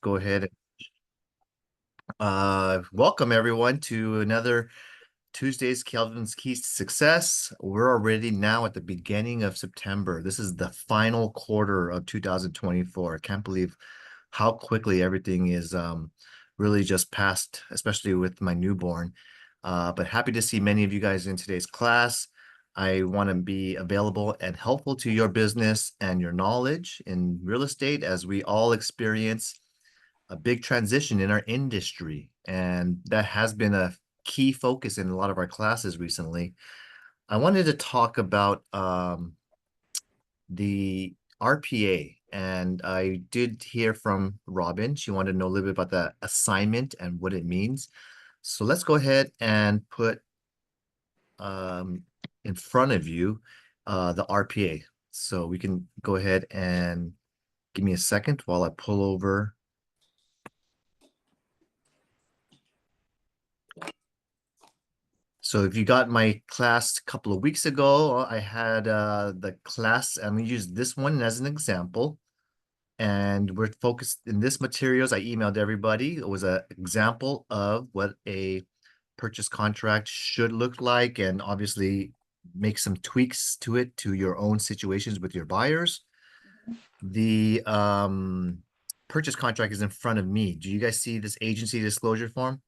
go ahead. Welcome everyone to another Tuesday's Kelvin's Keys to Success. We're already now at the beginning of September. This is the final quarter of 2024. I can't believe how quickly everything is really just passed, especially with my newborn. But happy to see many of you guys in today's class. I want to be available and helpful to your business and your knowledge in real estate as we all experience a big transition in our industry. And that has been a key focus in a lot of our classes recently. I wanted to talk about the RPA. And I did hear from Robin. She wanted to know a little bit about the assignment and what it means. So let's go ahead and put in front of you the RPA. So we can go ahead and give me a second while I pull over. So if you got my class a couple of weeks ago, I had the class, I'm going to use this one as an example. And we're focused in this materials I emailed everybody. It was an example of what a purchase contract should look like, and obviously make some tweaks to it to your own situations with your buyers. The purchase contract is in front of me. Do you guys see this agency disclosure form?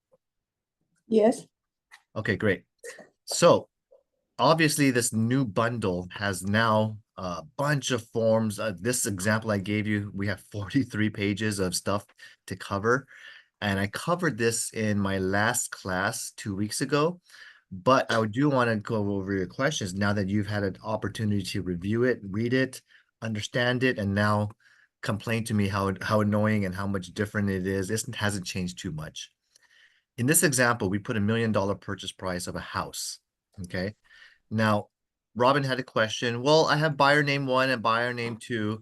Yes. Okay, great. So obviously this new bundle has now a bunch of forms. This example I gave you, we have 43 pages of stuff to cover. And I covered this in my last class 2 weeks ago. But I do want to go over your questions now that you've had an opportunity to review it, read it, understand it, and now complain to me how annoying and how much different it is. This hasn't changed too much. In this example, we put $1 million purchase price of a house. Okay. Now, Robin had a question. Well, I have buyer name 1 and buyer name 2.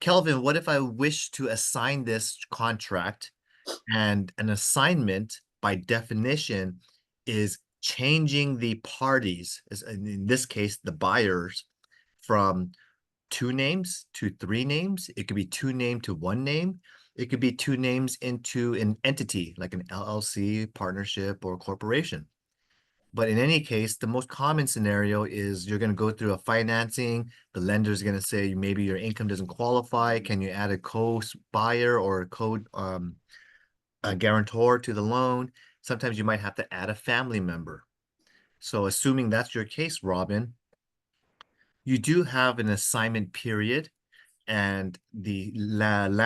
Kelvin, what if I wish to assign this contract? And an assignment, by definition, is changing the parties, in this case, the buyers, from 2 names to 3 names. It could be 2 name to 1 name. It could be 2 names into an entity, like an LLC, partnership, or corporation. But in any case, the most common scenario is you're going to go through a financing. The lender is going to say maybe your income doesn't qualify. Can you add a co-buyer or a guarantor to the loan? Sometimes you might have to add a family member. So assuming that's your case, Robin, you do have an assignment period, and the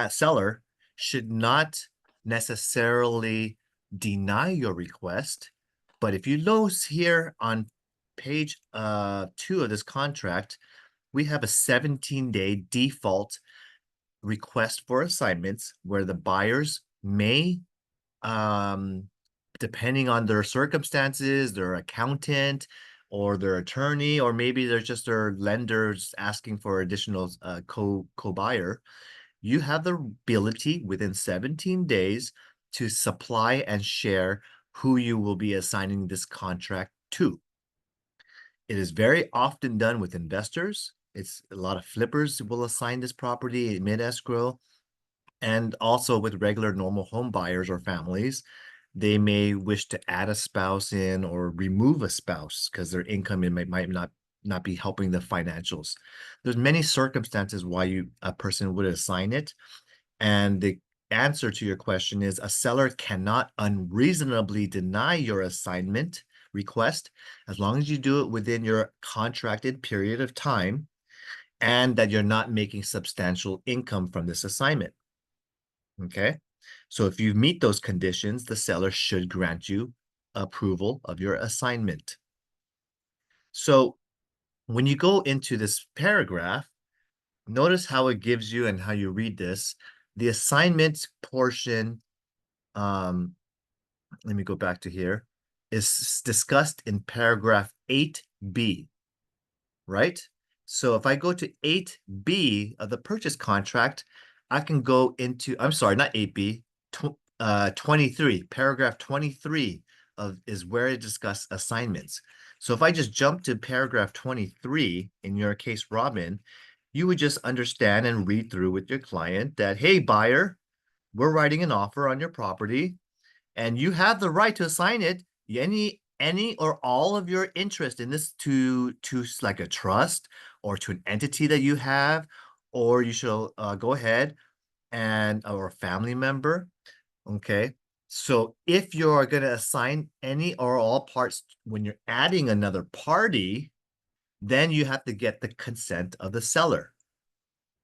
seller should not necessarily deny your request. But if you notice here on page 2 of this contract, we have a 17-day default request for assignments where the buyers may, depending on their circumstances, their accountant or their attorney, or maybe they're just their lenders asking for additional co-buyer, you have the ability within 17 days to supply and share who you will be assigning this contract to. It is very often done with investors. It's a lot of flippers will assign this property mid escrow, and also with regular normal home buyers or families. They may wish to add a spouse in or remove a spouse because their income might not be helping the financials. There's many circumstances why a person would assign it. And the answer to your question is a seller cannot unreasonably deny your assignment request as long as you do it within your contracted period of time and that you're not making substantial income from this assignment. Okay. So if you meet those conditions, the seller should grant you approval of your assignment. So when you go into this paragraph, notice how it gives you and how you read this. The assignment portion, let me go back to here, is discussed in paragraph 8B, right? So if I go to 8B of the purchase contract, I can go into, I'm sorry, not 8B, 23, paragraph 23 is where it discusses assignments. So if I just jump to paragraph 23, in your case, Robin, you would just understand and read through with your client that, hey, buyer, we're writing an offer on your property, and you have the right to assign it any or all of your interest in this to like a trust or to an entity that you have, or you should go ahead and or a family member. Okay. So if you're going to assign any or all parts when you're adding another party, then you have to get the consent of the seller,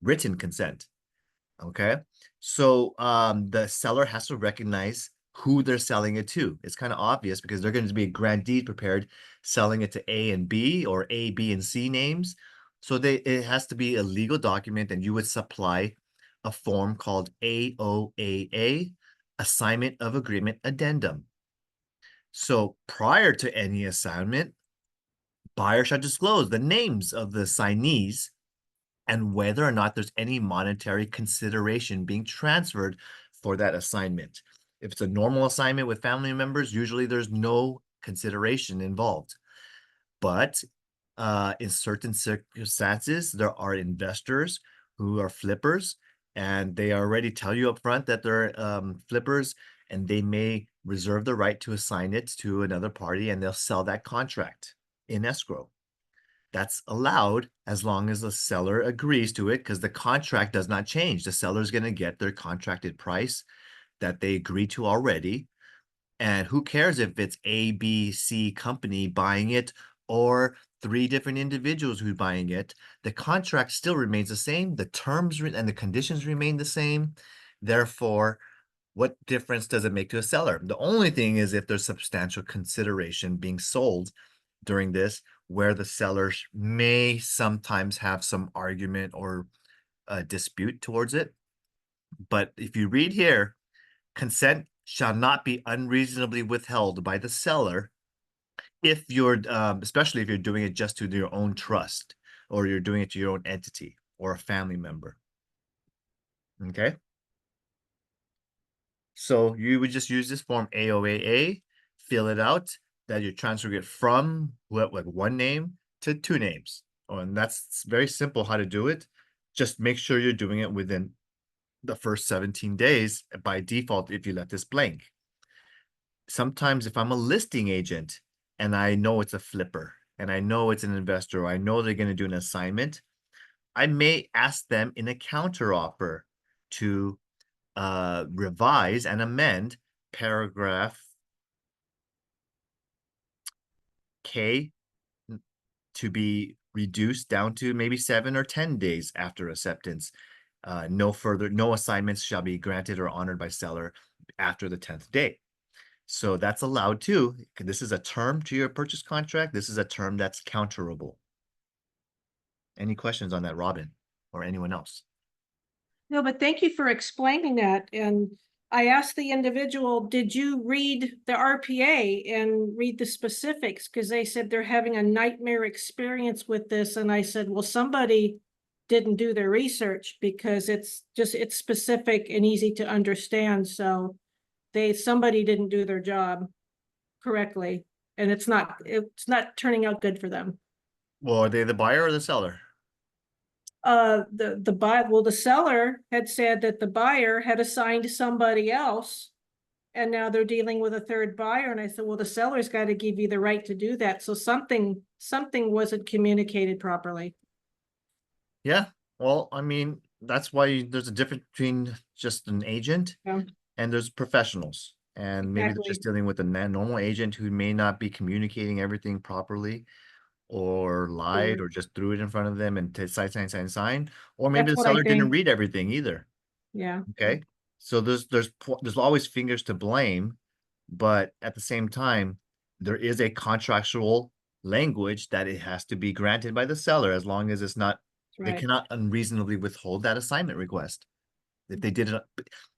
written consent. Okay. So the seller has to recognize who they're selling it to. It's kind of obvious because they're going to be a grantee prepared selling it to A and B or A, B, and C names. So it has to be a legal document, and you would supply a form called AOAA, Assignment of Agreement Addendum. So prior to any assignment, buyer shall disclose the names of the signees and whether or not there's any monetary consideration being transferred for that assignment. If it's a normal assignment with family members, usually there's no consideration involved. But in certain circumstances, there are investors who are flippers, and they already tell you up front that they're flippers, and they may reserve the right to assign it to another party, and they'll sell that contract in escrow. That's allowed as long as the seller agrees to it, because the contract does not change. The seller is going to get their contracted price that they agreed to already. And who cares if it's A, B, C company buying it or three different individuals who are buying it? The contract still remains the same. The terms and the conditions remain the same. Therefore, what difference does it make to a seller? The only thing is if there's substantial consideration being sold during this, where the sellers may sometimes have some argument or a dispute towards it. But if you read here, consent shall not be unreasonably withheld by the seller if you're, especially if you're doing it just to your own trust, or you're doing it to your own entity or a family member. Okay. So you would just use this form AOAA, fill it out, that you're transferring it from like one name to two names. Oh, and that's very simple how to do it. Just make sure you're doing it within the first 17 days by default if you let this blank. Sometimes if I'm a listing agent and I know it's a flipper and I know it's an investor, or I know they're going to do an assignment, I may ask them in a counter offer to revise and amend paragraph K to be reduced down to maybe 7 or 10 days after acceptance. No assignments shall be granted or honored by seller after the 10th day. So that's allowed too. This is a term to your purchase contract. This is a term that's counterable. Any questions on that, Robin, or anyone else? No, but thank you for explaining that. And I asked the individual, did you read the RPA and read the specifics? Because they said they're having a nightmare experience with this. And I said, well, somebody didn't do their research because it's specific and easy to understand. So somebody didn't do their job correctly. And it's not turning out good for them. Well, are they the buyer or the seller? The seller had said that the buyer had assigned somebody else, and now they're dealing with a third buyer. And I said, well, the seller's got to give you the right to do that. So something wasn't communicated properly. Yeah. Well, I mean, that's why there's a difference between just an agent Yeah, and there's professionals. And maybe they're exactly. just dealing with a normal agent who may not be communicating everything properly, or lied, Yeah, or just threw it in front of them and sign, sign, sign, sign. Or maybe that's the what I seller didn't think. read everything either. Yeah. Okay. So there's always fingers to blame, but at the same time, there is a contractual language that it has to be granted by the seller as long as it's not, That's they right. cannot unreasonably withhold that assignment request. If they did it,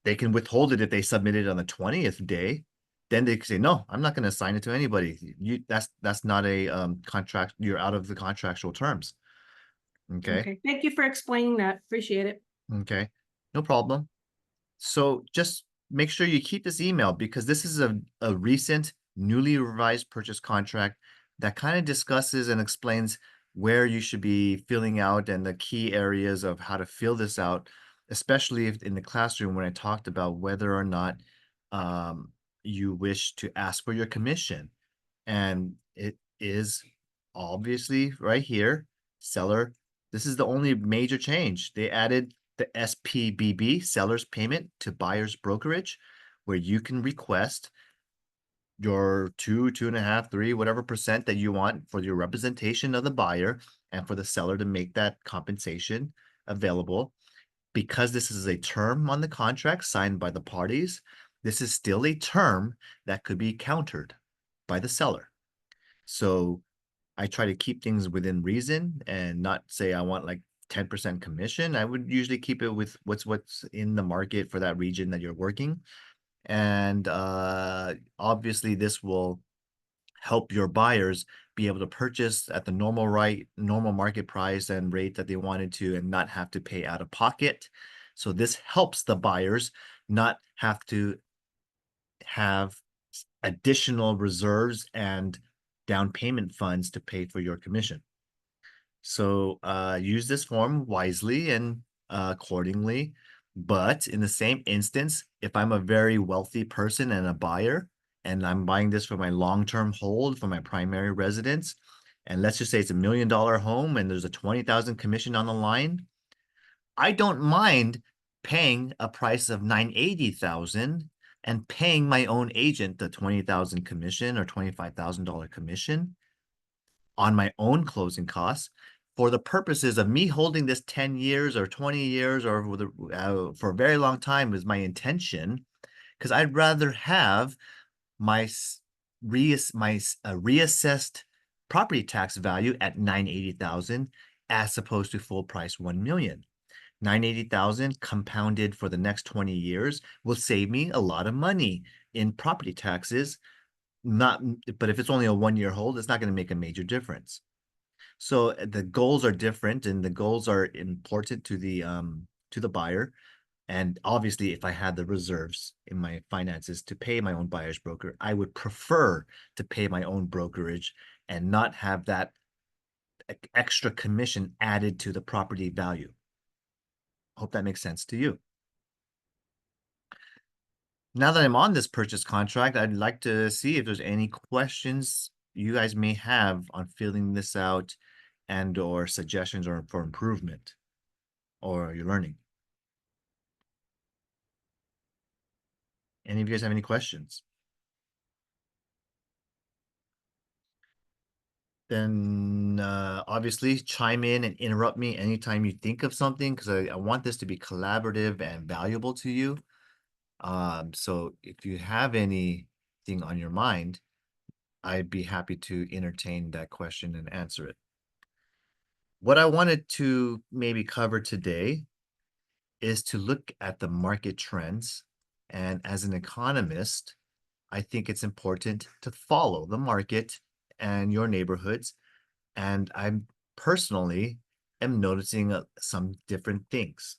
they can withhold it if they submit it on the 20th day. Then they can say, no, I'm not going to assign it to anybody. That's not a contract. You're out of the contractual terms. Okay. Okay. Thank you for explaining that. Appreciate it. Okay. No problem. So just make sure you keep this email, because this is a recent newly revised purchase contract that kind of discusses and explains where you should be filling out and the key areas of how to fill this out. especially if in the classroom when I talked about whether or not you wish to ask for your commission. And it is obviously right here, seller. This is the only major change. They added the SPBB, seller's payment to buyer's brokerage, where you can request your 2.5, 3, whatever percent that you want for your representation of the buyer and for the seller to make that compensation available. Because this is a term on the contract signed by the parties, this is still a term that could be countered by the seller. So I try to keep things within reason and not say I want like 10% commission. I would usually keep it with what's in the market for that region that you're working. And obviously this will help your buyers be able to purchase at the normal market price and rate that they wanted to and not have to pay out of pocket. So this helps the buyers not have to have additional reserves and down payment funds to pay for your commission. So use this form wisely and accordingly. But in the same instance, if I'm a very wealthy person and a buyer, and I'm buying this for my long-term hold for my primary residence, and let's just say it's $1 million home and there's a 20,000 commission on the line, I don't mind paying a price of 980,000 and paying my own agent the 20,000 commission or $25,000 commission on my own closing costs for the purposes of me holding this 10 years or 20 years or for a very long time is my intention, because I'd rather have my reassessed property tax value at 980,000 as opposed to full price 1 million. 980,000 compounded for the next 20 years will save me a lot of money in property taxes. Not, but if it's only a 1 year hold, it's not going to make a major difference. So the goals are different and the goals are important to the buyer. And obviously, if I had the reserves in my finances to pay my own buyer's broker, I would prefer to pay my own brokerage and not have that extra commission added to the property value. Hope that makes sense to you. Now that I'm on this purchase contract, I'd like to see if there's any questions you guys may have on filling this out and or suggestions or for improvement or your learning. Any of you guys have any questions? Then obviously chime in and interrupt me anytime you think of something, because I want this to be collaborative and valuable to you. So if you have anything on your mind, I'd be happy to entertain that question and answer it. What I wanted to maybe cover today is to look at the market trends. And as an economist, I think it's important to follow the market and your neighborhoods. And I'm personally am noticing some different things.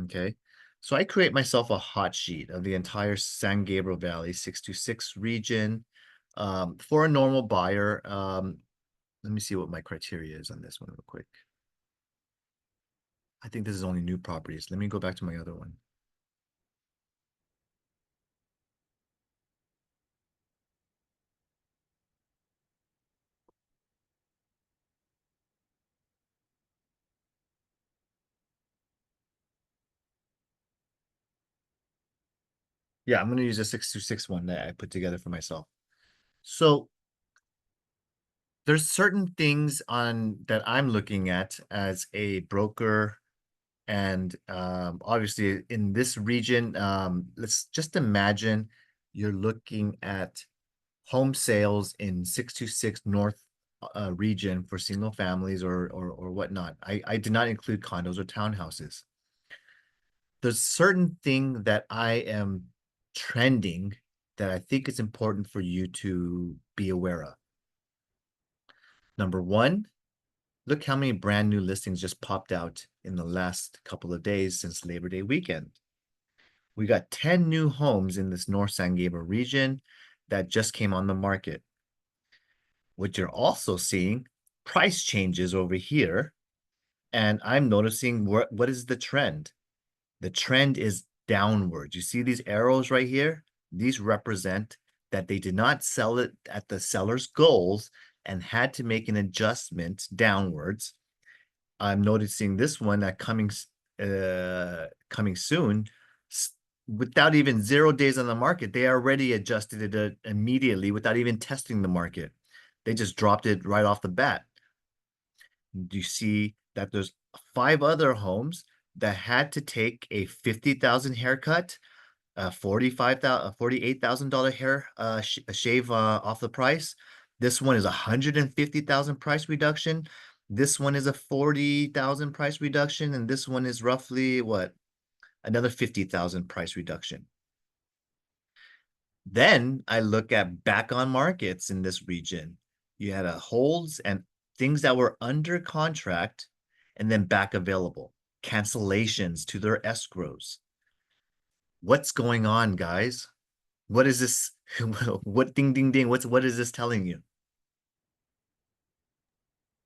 Okay. So I create myself a hot sheet of the entire San Gabriel Valley 626 region for a normal buyer. Let me see what my criteria is on this one real quick. I think this is only new properties. Let me go back to my other one. Yeah, I'm going to use a 626 one that I put together for myself. So there's certain things on that I'm looking at as a broker. And obviously in this region, let's just imagine you're looking at home sales in 626 North region for single families or whatnot. I did not include condos or townhouses. There's certain thing that I am trending that I think is important for you to be aware of. Number one, look how many brand new listings just popped out in the last couple of days since Labor Day weekend. We got 10 new homes in this North San Gabriel region that just came on the market. What you're also seeing, price changes over here. And I'm noticing what is the trend? The trend is downwards. You see these arrows right here? These represent that they did not sell it at the seller's goals and had to make an adjustment downwards. I'm noticing this one that coming soon, without even 0 days on the market, they already adjusted it immediately without even testing the market. They just dropped it right off the bat. You see that there's 5 other homes that had to take a 50,000 haircut, a 45,000, $48,000 hair shave off the price. This one is 150,000 price reduction. This one is a 40,000 price reduction, and this one is roughly what? Another 50,000 price reduction. Then I look at back on markets in this region. You had a holds and things that were under contract and then back available, cancellations to their escrows. What's going on, guys? What is this? What ding ding ding? What is this telling you?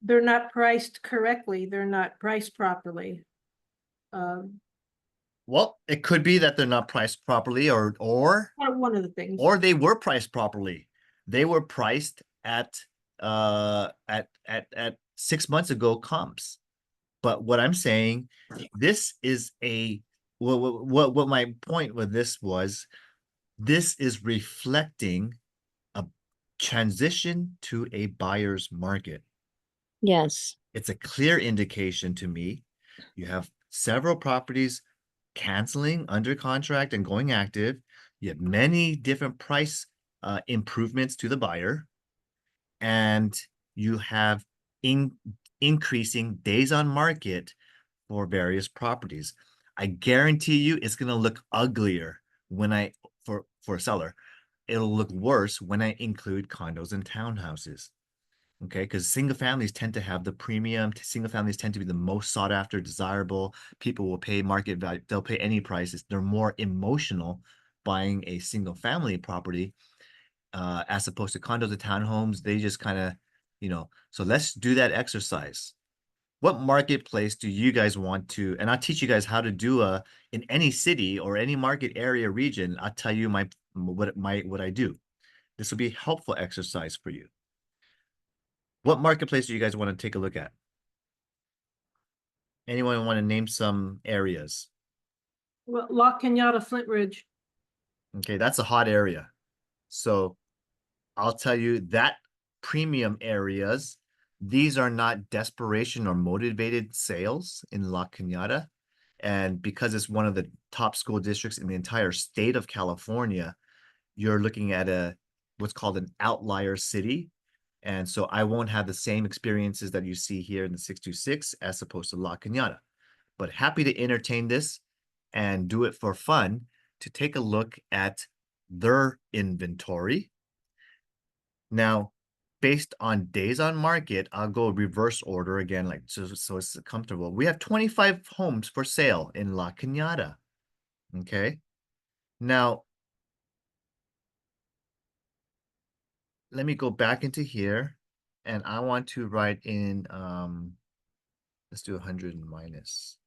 They're not priced correctly. They're not priced properly. Um, Well, it could be that they're not priced properly, one of the things. or they were priced properly. They were priced at 6 months ago comps. But what I'm saying, this is a what my point with this was, this is reflecting a transition to a buyer's market. Yes. It's a clear indication to me. You have several properties canceling under contract and going active. You have many different price improvements to the buyer, and you have increasing days on market for various properties. I guarantee you it's going to look uglier when for a seller. It'll look worse when I include condos and townhouses. Okay, because single families tend to have the premium. Single families tend to be the most sought after, desirable. People will pay market value. They'll pay any prices. They're more emotional buying a single family property as opposed to condos and townhomes. They just kind of, so let's do that exercise. What marketplace do you guys want to, and I'll teach you guys how to do in any city or any market area region. I'll tell you what I do. This will be a helpful exercise for you. What marketplace do you guys want to take a look at? Anyone want to name some areas? Well, La Cañada, Flint Ridge. Okay, that's a hot area. So I'll tell you that premium areas, these are not desperation or motivated sales in La Cañada. And because it's one of the top school districts in the entire state of California, you're looking at what's called an outlier city. And so I won't have the same experiences that you see here in the 626 as opposed to La Cañada. But happy to entertain this and do it for fun to take a look at their inventory. Now, based on days on market, I'll go reverse order again, like so it's comfortable. We have 25 homes for sale in La Cañada. Okay. Now, let me go back into here and I want to write in let's do 100 and minus.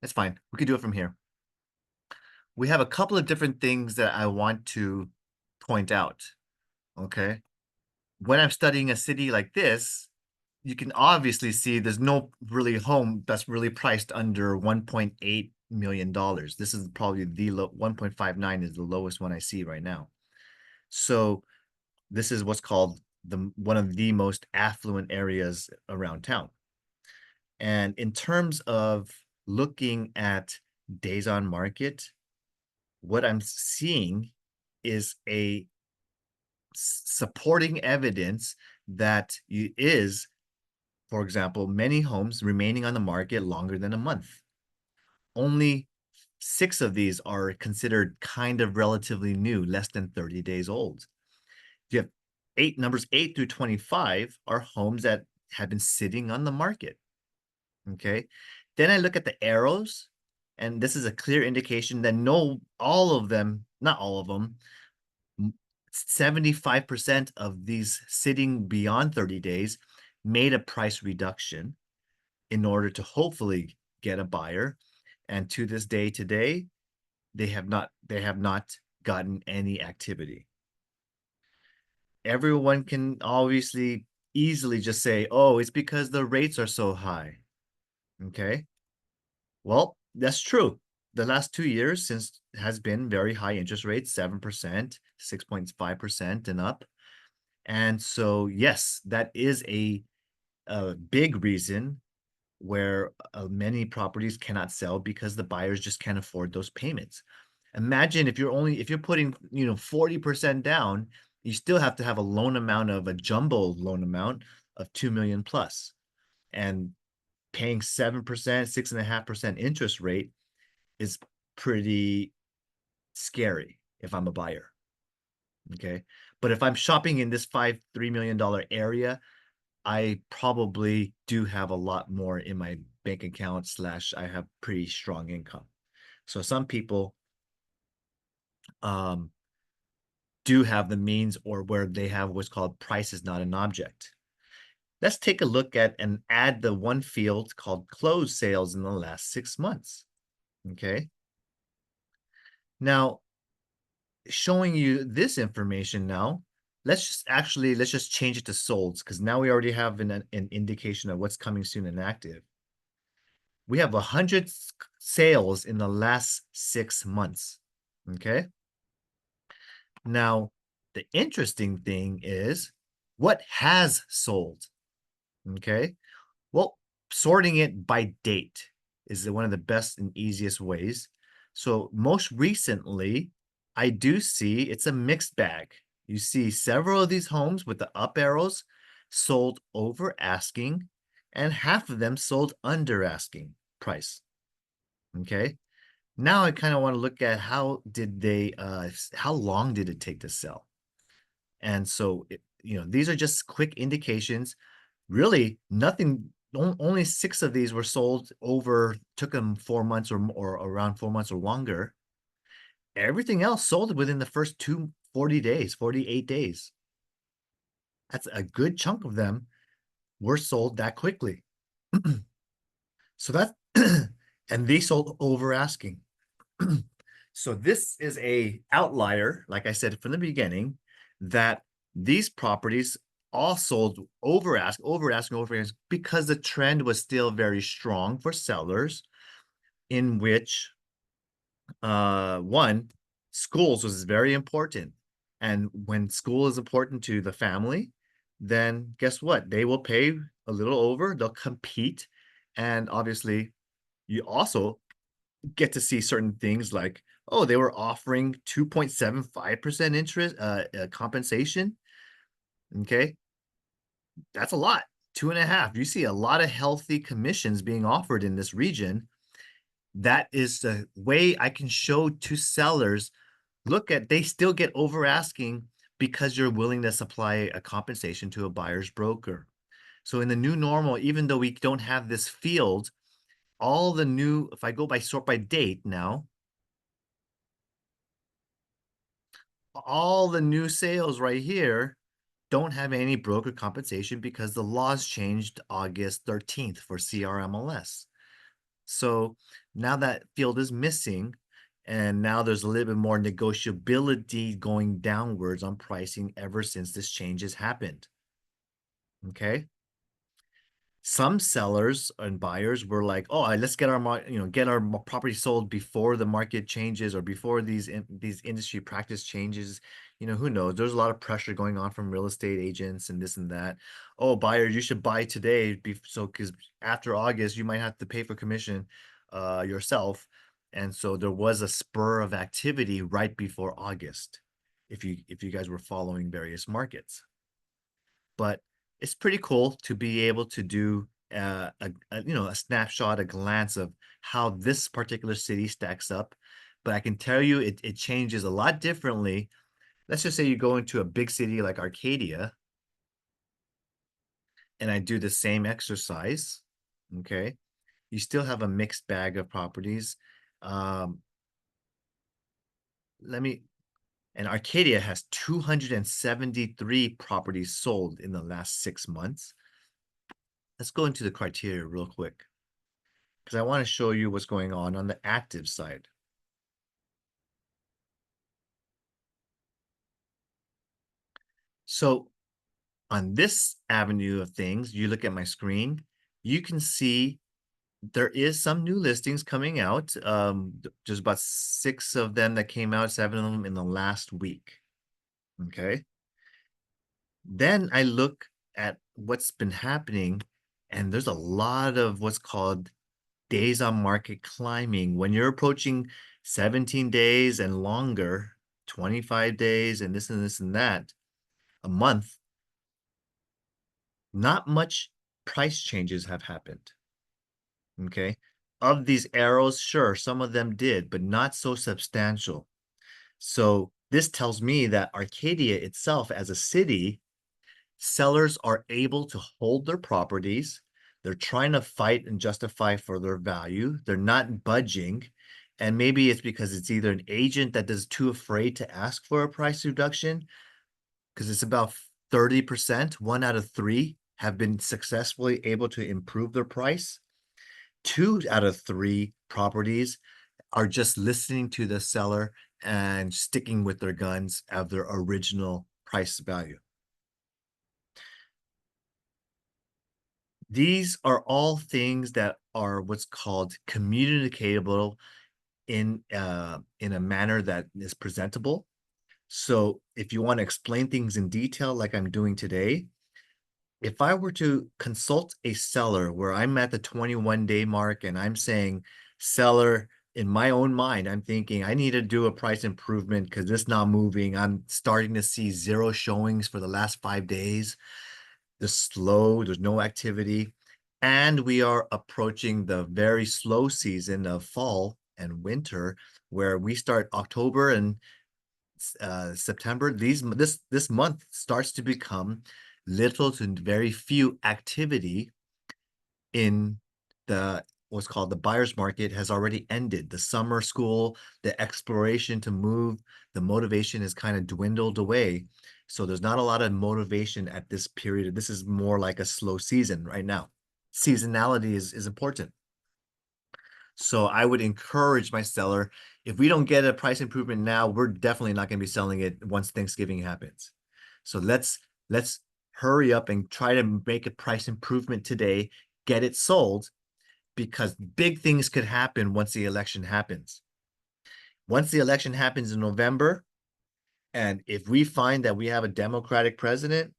That's fine. We could do it from here. We have a couple of different things that I want to point out. Okay. When I'm studying a city like this, you can obviously see there's no really home that's really priced under $1.8 million. This is probably the low 1.59 is the lowest one I see right now. So this is what's called one of the most affluent areas around town. And in terms of looking at days on market, what I'm seeing is a supporting evidence that is, for example, many homes remaining on the market longer than a month. Only 6 of these are considered kind of relatively new, less than 30 days old. You have numbers 8 through 25 are homes that have been sitting on the market. Okay. Then I look at the arrows, and this is a clear indication that all of them, not all of them, 75% of these sitting beyond 30 days made a price reduction in order to hopefully get a buyer. And to this day today, they have not gotten any activity. Everyone can obviously easily just say, oh, it's because the rates are so high. Okay. Well, that's true. The last 2 years since has been very high interest rates, 7%, 6.5% and up. And so, yes, that is a big reason where many properties cannot sell because the buyers just can't afford those payments. Imagine if you're putting, 40% down, you still have to have a loan amount of a jumbo loan amount of 2 million plus. And paying 7%, 6.5% interest rate is pretty scary if I'm a buyer. Okay. But if I'm shopping in this $3 million area, I probably do have a lot more in my bank account slash I have pretty strong income. So some people um, do have the means or where they have what's called price is not an object. Let's take a look at and add the one field called closed sales in the last 6 months. Okay. Now, showing you this information now, let's just change it to solds because now we already have an indication of what's coming soon and active. We have 100 sales in the last 6 months. Okay. Now, the interesting thing is what has sold. Okay. Well, sorting it by date is one of the best and easiest ways. So, most recently, I do see it's a mixed bag. You see several of these homes with the up arrows sold over asking, and half of them sold under asking price. Okay. Now I kind of want to look at how long did it take to sell? And so, these are just quick indications. Really, nothing, only 6 of these were sold took them 4 months or around 4 months or longer. Everything else sold within the first 40 days, 48 days. That's a good chunk of them were sold that quickly. So that, and they sold over asking. So this is a outlier, like I said from the beginning, that these properties all sold over asking because the trend was still very strong for sellers, in which one, schools was very important. And when school is important to the family, then guess what? They will pay a little over, they'll compete. And obviously, you also get to see certain things like, oh, they were offering 2.75% interest compensation. Okay. That's a lot. 2.5. You see a lot of healthy commissions being offered in this region. That is the way I can show to sellers, look at, they still get over asking because you're willing to supply a compensation to a buyer's broker. So in the new normal, even though we don't have this field, if I go by sort by date now, all the new sales right here don't have any broker compensation because the laws changed August 13th for CRMLS. So now that field is missing, and now there's a little bit more negotiability going downwards on pricing ever since this change has happened. Okay. Some sellers and buyers were like, "Oh, let's get our property sold before the market changes or before these industry practice changes." Who knows? There's a lot of pressure going on from real estate agents and this and that. Oh, buyers, you should buy today, because after August you might have to pay for commission yourself. And so there was a spur of activity right before August, if you guys were following various markets. But it's pretty cool to be able to do a snapshot, a glance of how this particular city stacks up. But I can tell you it changes a lot differently. Let's just say you go into a big city like Arcadia, and I do the same exercise. Okay. You still have a mixed bag of properties. Um, let me and Arcadia has 273 properties sold in the last 6 months. let's go into the criteria real quick because I want to show you what's going on the active side. So on this avenue of things, you look at my screen, you can see there is some new listings coming out. Just about 6 of them that came out, 7 of them in the last week. Okay. Then I look at what's been happening, and there's a lot of what's called days on market climbing. When you're approaching 17 days and longer, 25 days and this and that, a month, not much price changes have happened. Okay. Of these arrows, sure, some of them did, but not so substantial. So this tells me that Arcadia itself as a city, sellers are able to hold their properties. They're trying to fight and justify for their value. They're not budging. And maybe it's because it's either an agent that is too afraid to ask for a price reduction, because it's about 30%, 1 out of 3 have been successfully able to improve their price. 2 out of 3 properties are just listening to the seller and sticking with their guns of their original price value. These are all things that are what's called communicatable in a manner that is presentable. So if you want to explain things in detail like I'm doing today, if I were to consult a seller where I'm at the 21-day mark and I'm saying, seller, in my own mind, I'm thinking I need to do a price improvement because it's not moving. I'm starting to see 0 showings for the last 5 days. It's slow, there's no activity. And we are approaching the very slow season of fall and winter, where we start October and September. This month starts to become little to very few activity in the what's called the buyer's market has already ended. The summer school, the exploration to move, the motivation has kind of dwindled away. So there's not a lot of motivation at this period. This is more like a slow season right now. Seasonality is important. So I would encourage my seller, if we don't get a price improvement now, we're definitely not going to be selling it once Thanksgiving happens. So let's hurry up and try to make a price improvement today, get it sold, because big things could happen once the election happens. Once the election happens in November, and if we find that we have a Democratic president,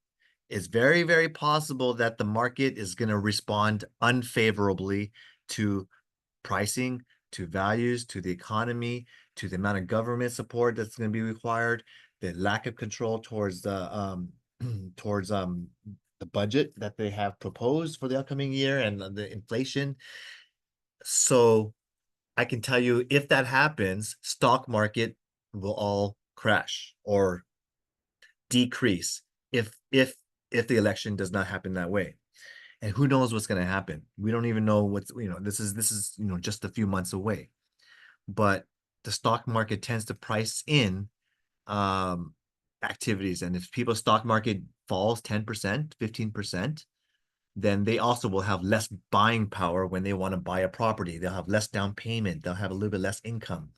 it's very, very possible that the market is going to respond unfavorably to pricing, to values, to the economy, to the amount of government support that's going to be required, the lack of control towards towards the budget that they have proposed for the upcoming year and the inflation. So I can tell you if that happens, stock market will all crash or decrease if the election does not happen that way. And who knows what's going to happen? We don't even know what's, this is just a few months away. But the stock market tends to price in um activities, and if people's stock market falls 10%, 15%, then they also will have less buying power when they want to buy a property. They'll have less down payment, they'll have a little bit less income.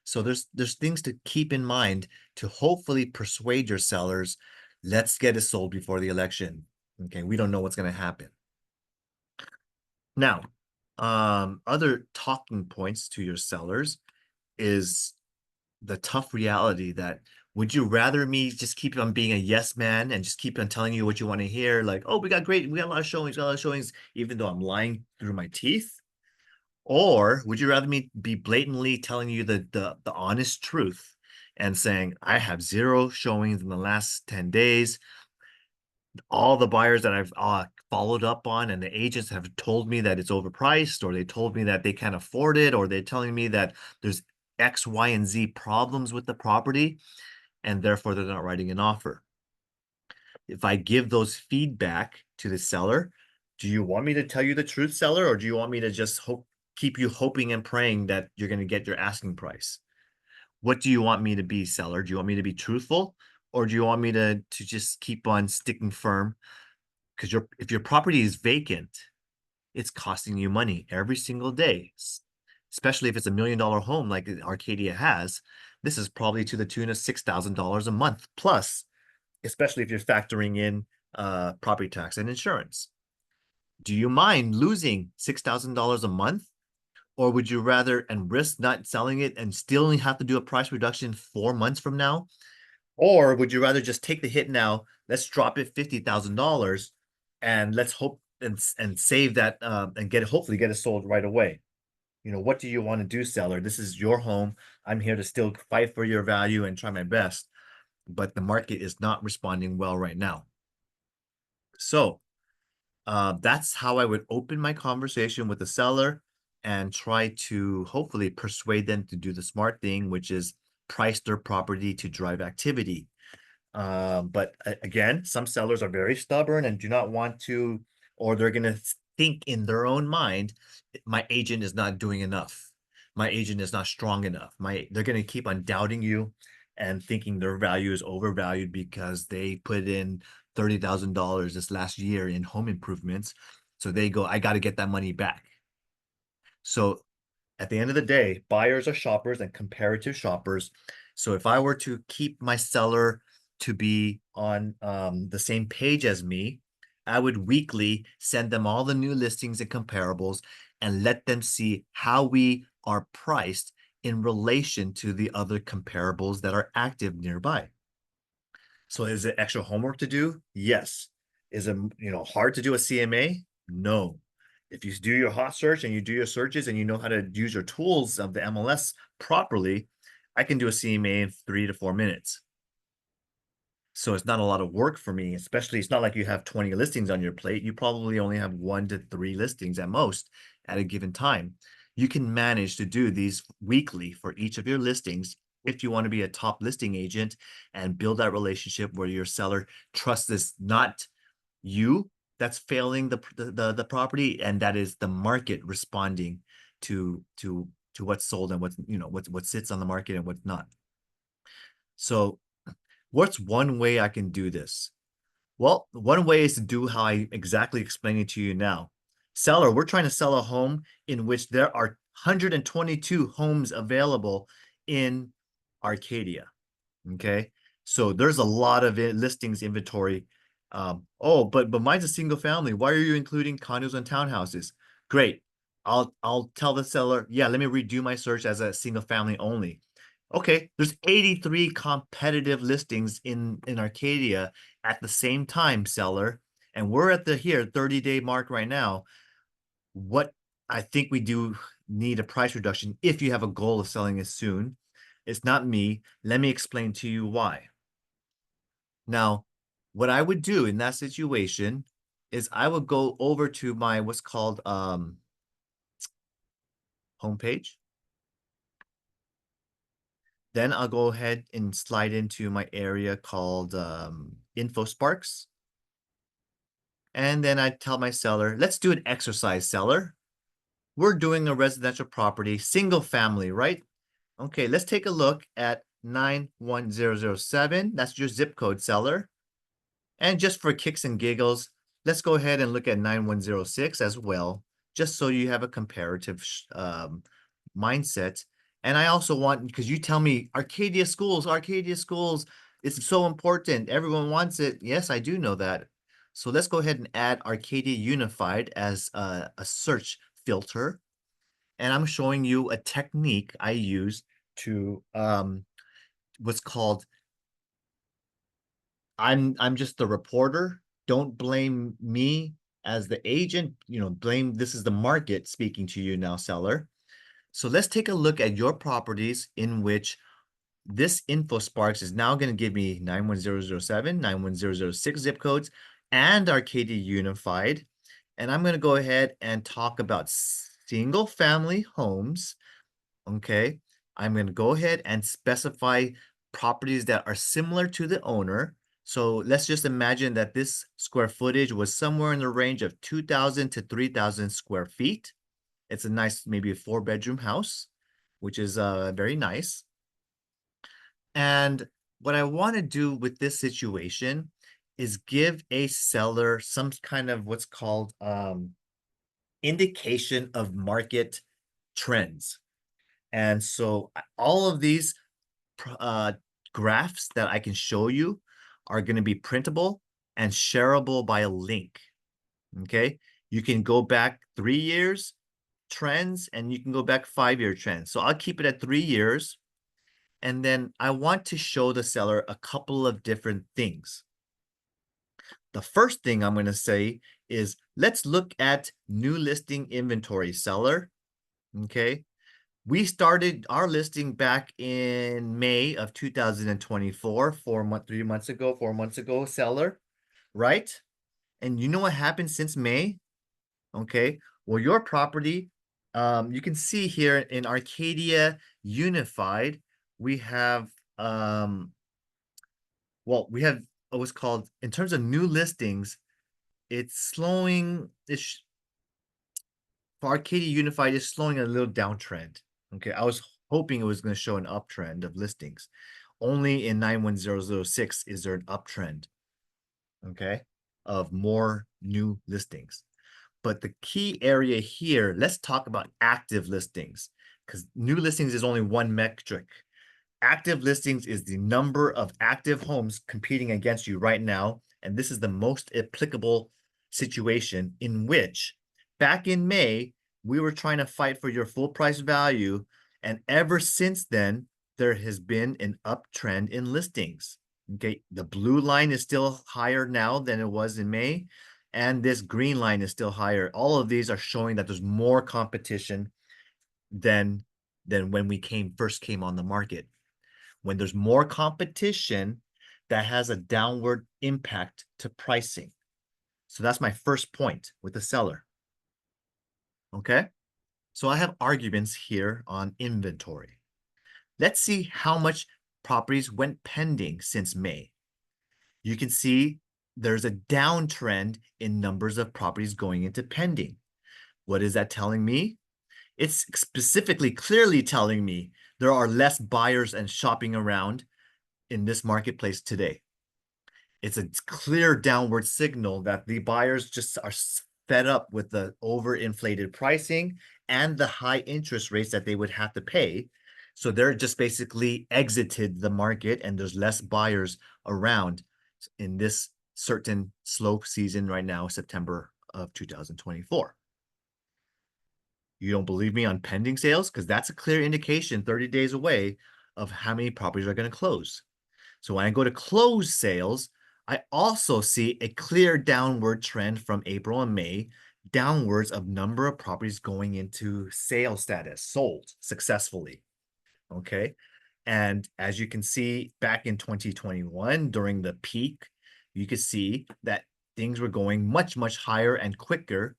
So there's things to keep in mind to hopefully persuade your sellers, let's get it sold before the election. Okay, we don't know what's going to happen. Now, other talking points to your sellers is the tough reality that, would you rather me just keep on being a yes man and just keep on telling you what you want to hear? Like, oh, we got a lot of showings, even though I'm lying through my teeth? Or would you rather me be blatantly telling you the honest truth and saying, I have 0 showings in the last 10 days. All the buyers that I've followed up on and the agents have told me that it's overpriced, or they told me that they can't afford it, or they're telling me that there's X, Y, and Z problems with the property, and therefore they're not writing an offer. If I give those feedback to the seller, do you want me to tell you the truth, seller, or do you want me to just keep you hoping and praying that you're going to get your asking price? What do you want me to be, seller? Do you want me to be truthful, or do you want me to just keep on sticking firm because if your property is vacant, it's costing you money every single day, especially if it's $1 million home like Arcadia has. This is probably to the tune of $6,000 a month plus, especially if you're factoring in property tax and insurance. Do you mind losing $6,000 a month? Or would you rather and risk not selling it and still only have to do a price reduction 4 months from now? Or would you rather just take the hit now? Let's drop it $50,000 and let's hope and save that and hopefully get it sold right away. What do you want to do, seller? This is your home. I'm here to still fight for your value and try my best, but the market is not responding well right now. So that's how I would open my conversation with the seller and try to hopefully persuade them to do the smart thing, which is price their property to drive activity. But again, some sellers are very stubborn and do not want to, or they're going to think in their own mind, my agent is not doing enough. My agent is not strong enough. They're going to keep on doubting you and thinking their value is overvalued because they put in $30,000 this last year in home improvements. So they go, I got to get that money back. So at the end of the day, buyers are shoppers and comparative shoppers. So if I were to keep my seller to be on the same page as me, I would weekly send them all the new listings and comparables and let them see how we are priced in relation to the other comparables that are active nearby. So is it extra homework to do? Yes. Is it, hard to do a CMA? No. If you do your hot search and you do your searches and you know how to use your tools of the MLS properly, I can do a CMA in 3 to 4 minutes. So it's not a lot of work for me, especially it's not like you have 20 listings on your plate. You probably only have 1 to 3 listings at most at a given time. You can manage to do these weekly for each of your listings if you want to be a top listing agent and build that relationship where your seller trusts this not you that's failing the property, and that is the market responding to what's sold and what sits on the market and what's not. So what's one way I can do this? Well, one way is to do how I exactly explained it to you now. Seller, we're trying to sell a home in which there are 122 homes available in Arcadia. Okay. So there's a lot of listings inventory. Oh, but mine's a single family. Why are you including condos and townhouses? Great. I'll tell the seller, yeah, let me redo my search as a single family only. Okay, there's 83 competitive listings in Arcadia at the same time, seller, and we're at the 30-day mark right now. What I think we do need a price reduction if you have a goal of selling it soon. It's not me. Let me explain to you why. Now, what I would do in that situation is I would go over to my what's called homepage. Then I'll go ahead and slide into my area called Info Sparks. And then I tell my seller, let's do an exercise, seller. We're doing a residential property, single family, right? Okay, let's take a look at 91007. That's your zip code, seller. And just for kicks and giggles, let's go ahead and look at 9106 as well, just so you have a comparative mindset. And I also want, because you tell me Arcadia schools, it's so important. Everyone wants it. Yes, I do know that. So let's go ahead and add Arcadia Unified as a search filter. And I'm showing you a technique I use to what's called I'm just the reporter. Don't blame me as the agent. Blame this is the market speaking to you now, seller. So let's take a look at your properties in which this InfoSparks is now going to give me 91007, 91006 zip codes and Arcadia Unified. And I'm going to go ahead and talk about single family homes. Okay. I'm going to go ahead and specify properties that are similar to the owner. So let's just imagine that this square footage was somewhere in the range of 2,000 to 3,000 square feet. It's a nice, maybe a 4-bedroom house, which is very nice. And what I want to do with this situation is give a seller some kind of what's called indication of market trends. And so all of these graphs that I can show you are going to be printable and shareable by a link. Okay. You can go back 3 years trends and you can go back 5 year trends. So I'll keep it at 3 years. And then I want to show the seller a couple of different things. The first thing I'm going to say is let's look at new listing inventory seller. Okay. We started our listing back in May of 2024, 3 months ago, 4 months ago, seller, right? And you know what happened since May? Okay. Well, your property, you can see here in Arcadia Unified, we have, we have what's called, in terms of new listings, it's slowing, for Arcadia Unified, it's slowing a little downtrend. Okay. I was hoping it was going to show an uptrend of listings. Only in 91006 is there an uptrend, okay, of more new listings. But the key area here, let's talk about active listings, because new listings is only one metric. Active listings is the number of active homes competing against you right now. And this is the most applicable situation in which back in May, we were trying to fight for your full price value. And ever since then, there has been an uptrend in listings. Okay. The blue line is still higher now than it was in May. And this green line is still higher. All of these are showing that there's more competition than when we first came on the market. When there's more competition, that has a downward impact to pricing. So that's my first point with the seller. Okay. So I have arguments here on inventory. Let's see how much properties went pending since May. You can see there's a downtrend in numbers of properties going into pending. What is that telling me? It's specifically clearly telling me there are less buyers and shopping around in this marketplace today. It's a clear downward signal that the buyers just are fed up with the overinflated pricing and the high interest rates that they would have to pay. So they're just basically exited the market and there's less buyers around in this certain slow season right now, September of 2024. You don't believe me on pending sales? Because that's a clear indication 30 days away of how many properties are going to close. So when I go to close sales, I also see a clear downward trend from April and May, downwards of number of properties going into sale status, sold successfully. Okay. And as you can see back in 2021, during the peak, you could see that things were going much, much higher and quicker.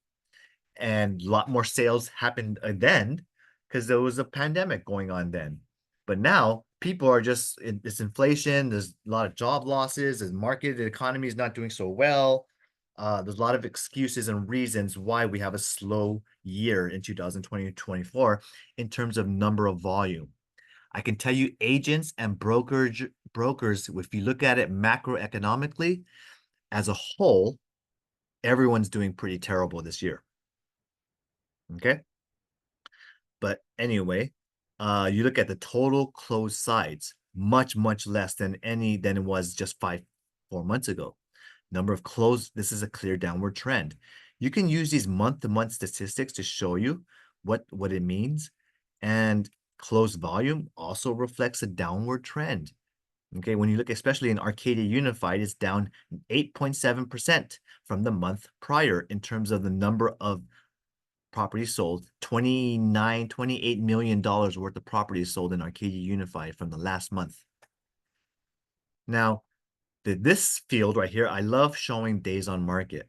And a lot more sales happened then because there was a pandemic going on then. But now people are just, it's inflation. There's a lot of job losses. The economy is not doing so well. There's a lot of excuses and reasons why we have a slow year in 2020-24 in terms of number of volume. I can tell you agents and brokers, if you look at it macroeconomically as a whole, everyone's doing pretty terrible this year. Okay. But anyway, you look at the total closed sides, much, much less than it was just 4 months ago. Number of closed, this is a clear downward trend. You can use these month-to-month statistics to show you what it means. And closed volume also reflects a downward trend. Okay, when you look, especially in Arcadia Unified, it's down 8.7% from the month prior in terms of the number of properties sold. 28 million dollars worth of properties sold in Arcadia Unified from the last month. Now, this field right here, I love showing days on market.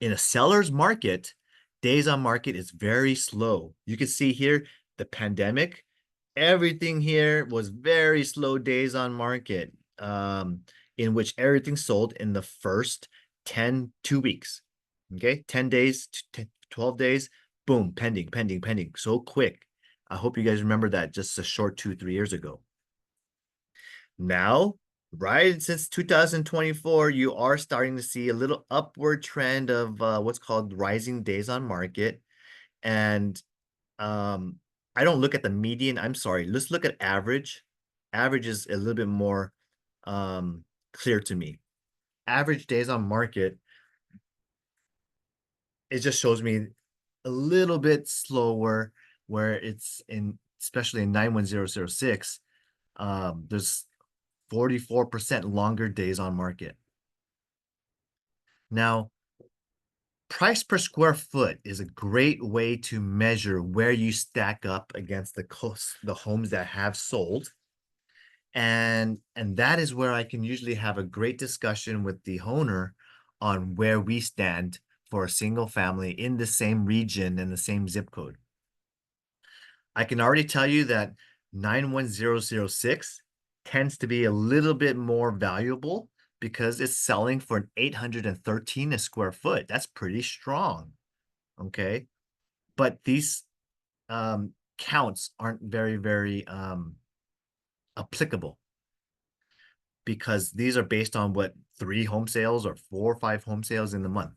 In a seller's market, days on market is very slow. You can see here the pandemic, everything here was very slow days on market, in which everything sold in the first 2 weeks. Okay, 10 days, 12 days, boom, pending, so quick. I hope you guys remember that just a short 2-3 years ago. Now Right since 2024, you are starting to see a little upward trend of what's called rising days on market. And um, I don't look at the median. I'm sorry. Let's look at average. Average is a little bit more clear to me. Average days on market, it just shows me a little bit slower where it's in, especially in 91006, there's 44% longer days on market. Now, price per square foot is a great way to measure where you stack up against the homes that have sold. And that is where I can usually have a great discussion with the owner on where we stand for a single family in the same region and the same zip code. I can already tell you that 91006 tends to be a little bit more valuable because it's selling for an 813 a square foot. That's pretty strong. Okay. But these counts aren't very applicable because these are based on what, 3 home sales or 4 or 5 home sales in the month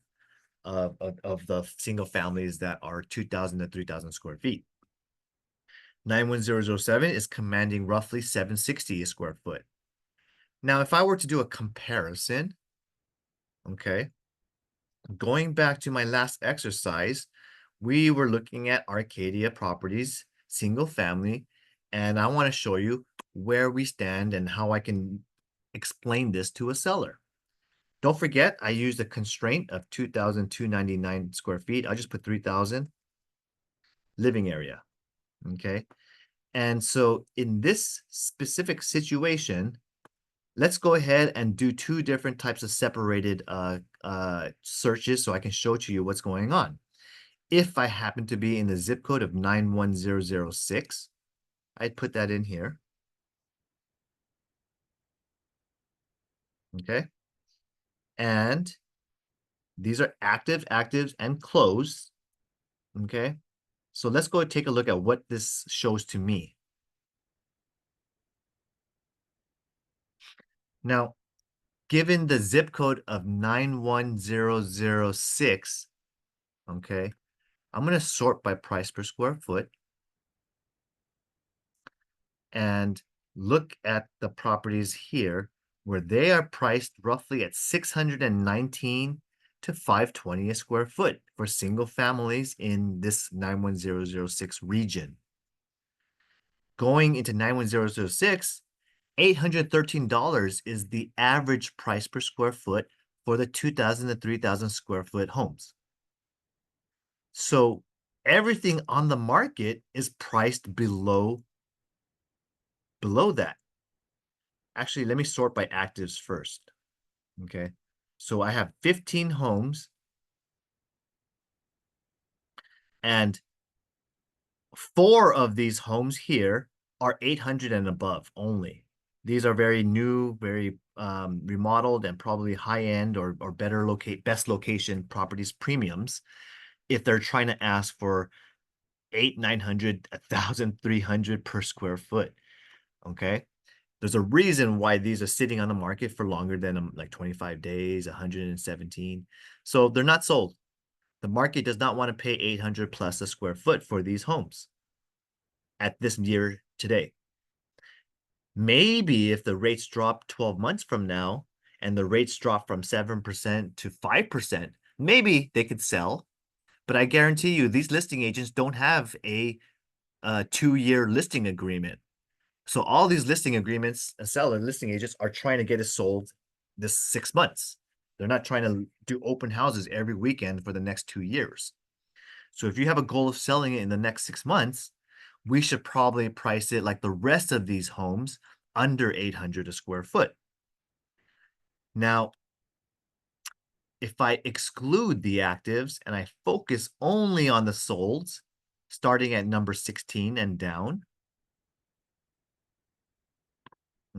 of the single families that are 2,000 to 3,000 square feet. 91007 is commanding roughly 760 a square foot. Now, if I were to do a comparison, okay, going back to my last exercise, we were looking at Arcadia properties, single family, and I want to show you where we stand and how I can explain this to a seller. Don't forget, I used a constraint of 2,299 square feet. I'll just put 3,000 living area. Okay. And so in this specific situation, let's go ahead and do 2 different types of separated searches so I can show to you what's going on. If I happen to be in the zip code of 91006, I'd put that in here. Okay. And these are active, actives, and closed. Okay. So let's go take a look at what this shows to me. Now, given the zip code of 91006, okay, I'm going to sort by price per square foot and look at the properties here where they are priced roughly at 619 to 520 a square foot for single families in this 91006 region. Going into 91006, $813 is the average price per square foot for the 2,000 to 3,000 square foot homes. So everything on the market is priced below that. Actually, let me sort by actives first. Okay. So I have 15 homes and 4 of these homes here are 800 and above only. These are very new, very remodeled and probably high end or better best location properties premiums if they're trying to ask for 8, 900, 1,300 per square foot. Okay. There's a reason why these are sitting on the market for longer than like 25 days, 117. So they're not sold. The market does not want to pay 800 plus a square foot for these homes at this year today. Maybe if the rates drop 12 months from now and the rates drop from 7% to 5%, maybe they could sell. But I guarantee you, these listing agents don't have a 2-year listing agreement. So all these listing agreements, a seller, listing agents are trying to get it sold this 6 months. They're not trying to do open houses every weekend for the next 2 years. So if you have a goal of selling it in the next 6 months, we should probably price it like the rest of these homes under 800 a square foot. Now, if I exclude the actives and I focus only on the solds, starting at number 16 and down,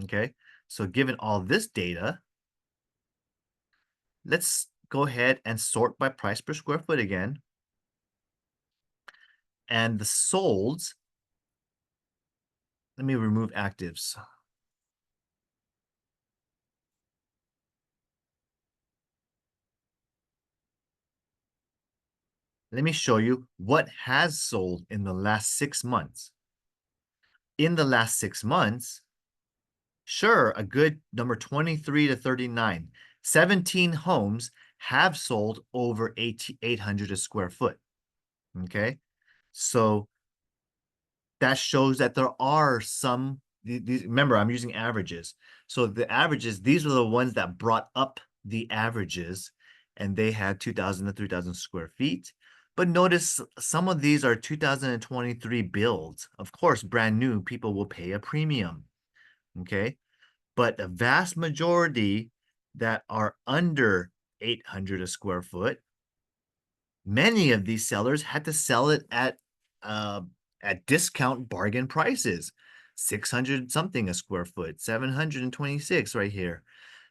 okay, so given all this data, let's go ahead and sort by price per square foot again. And the solds, let me remove actives. Let me show you what has sold in the last 6 months. In the last 6 months, sure, a good number 23 to 39. 17 homes have sold over 800 a square foot. Okay. So that shows that there are some, remember, I'm using averages. So the averages, these are the ones that brought up the averages, and they had 2,000 to 3,000 square feet. But notice some of these are 2023 builds. Of course, brand new, people will pay a premium. Okay. But the vast majority that are under 800 a square foot, many of these sellers had to sell it uh, at discount bargain prices, 600 something a square foot, 726 right here.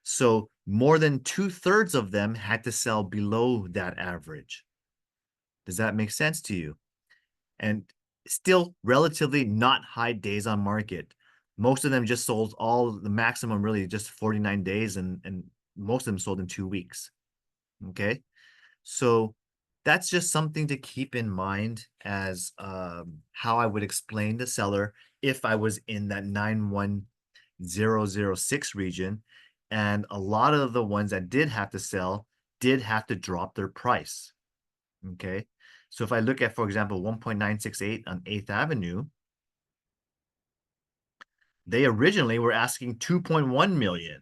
So more than 2/3 of them had to sell below that average. Does that make sense to you? And still relatively not high days on market. Most of them just sold all the maximum really just 49 days, and most of them sold in 2 weeks. Okay. So that's just something to keep in mind as how I would explain the seller if I was in that 91006 region. And a lot of the ones that did have to sell did have to drop their price. Okay. So if I look at, for example, 1.968 on 8th Avenue, they originally were asking 2.1 million.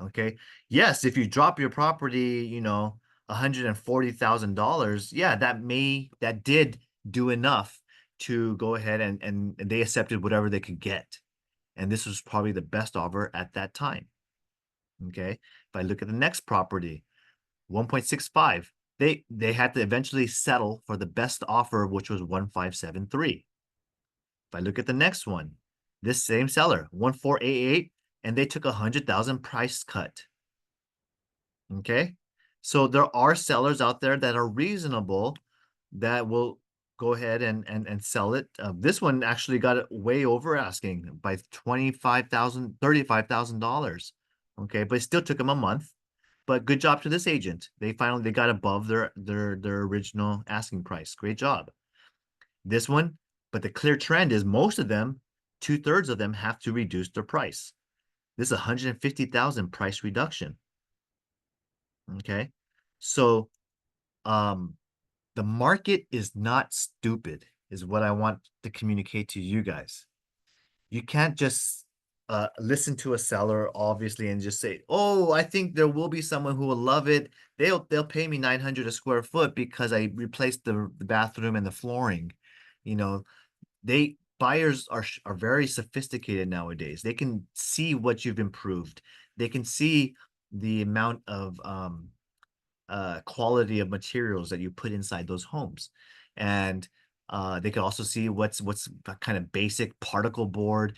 Okay. Yes, if you drop your property, $140,000, yeah, that did do enough to go ahead and they accepted whatever they could get. And this was probably the best offer at that time. Okay. If I look at the next property, 1.65, they had to eventually settle for the best offer, which was 1.573. If I look at the next one, this same seller, 1.488, and they took 100,000 price cut. Okay. So there are sellers out there that are reasonable that will go ahead and sell it. This one actually got it way over asking by 25,000, $35,000. Okay, but it still took them a month. But good job to this agent. They got above their original asking price. Great job. This one, but the clear trend is most of them, 2/3 of them have to reduce their price. This is 150,000 price reduction. Okay. So um the market is not stupid, is what I want to communicate to you guys. You can't just listen to a seller, obviously, and just say, "Oh, I think there will be someone who will love it. They'll pay me 900 a square foot because I replaced the bathroom and the flooring." You know, buyers are very sophisticated nowadays. They can see what you've improved. They can see the amount of quality of materials that you put inside those homes. And they can also see what's kind of basic particle board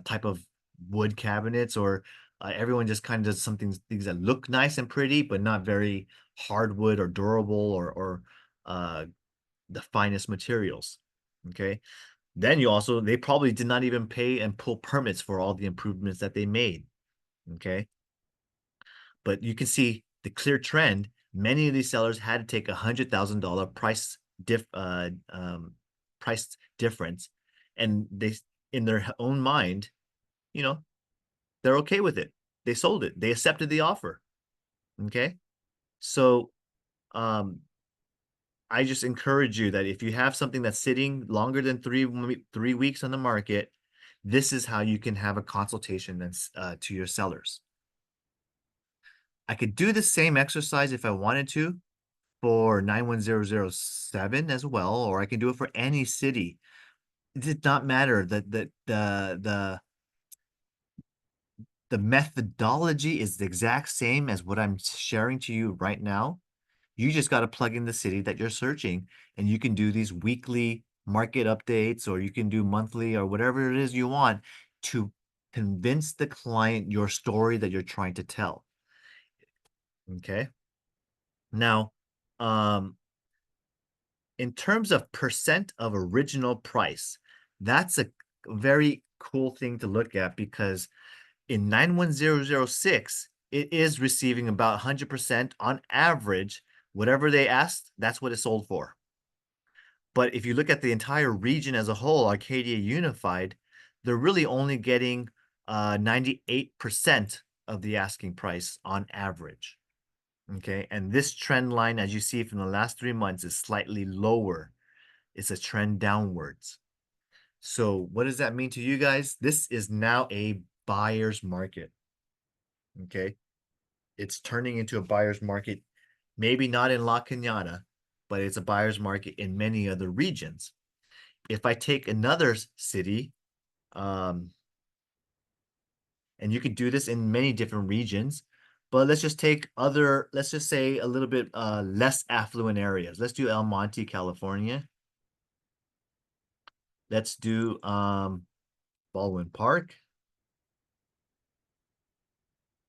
type of wood cabinets, or everyone just kind of does things that look nice and pretty, but not very hardwood or durable or uh, the finest materials. Okay. Then they probably did not even pay and pull permits for all the improvements that they made. Okay. But you can see the clear trend. Many of these sellers had to take $100,000 price difference, and they, in their own mind, you know, they're okay with it. They sold it. They accepted the offer. Okay, so um, I just encourage you that if you have something that's sitting longer than 3 weeks on the market, this is how you can have a consultation that's to your sellers. I could do the same exercise if I wanted to for 91007 as well, or I can do it for any city. It did not matter. The methodology is the exact same as what I'm sharing to you right now. You just got to plug in the city that you're searching, and you can do these weekly market updates, or you can do monthly, or whatever it is you want to convince the client your story that you're trying to tell. Okay. Now, um, in terms of percent of original price, that's a very cool thing to look at, because in 91006, it is receiving about 100% on average Whatever they asked, that's what it sold for. But if you look at the entire region as a whole, Arcadia Unified, they're really only getting 98% of the asking price on average. Okay. And this trend line, as you see from the last 3 months, is slightly lower. It's a trend downwards. So what does that mean to you guys? This is now a buyer's market. Okay. It's turning into a buyer's market, maybe not in La Cañada, but it's a buyer's market in many other regions. If I take another city, and you could do this in many different regions, but let's just take other, let's just say a little bit less affluent areas. Let's do El Monte, California. Let's do Baldwin Park.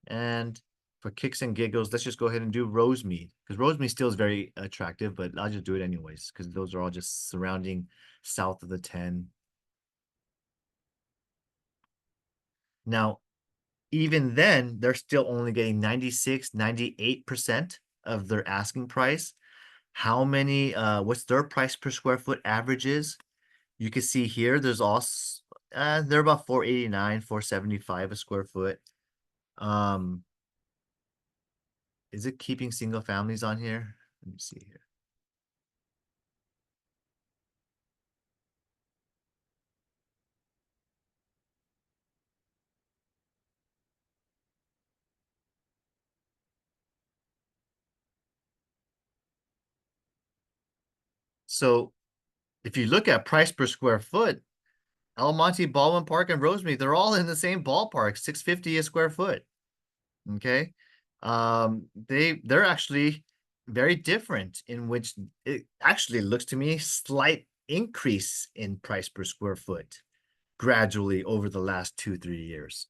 And for kicks and giggles, let's just go ahead and do Rosemead, because Rosemead still is very attractive, but I'll just do it anyways, because those are all just surrounding south of the 10. Now, even then, they're still only getting 96, 98% of their asking price. How many, what's their price per square foot average is? You can see here, there's also, they're about 489, 475 a square foot. Is it keeping single families on here? Let me see here. So if you look at price per square foot, El Monte, Baldwin Park, and Rosemead, they're all in the same ballpark, 650 a square foot. Okay. They're actually very different, in which it actually looks to me slight increase in price per square foot gradually over the last 2, 3 years.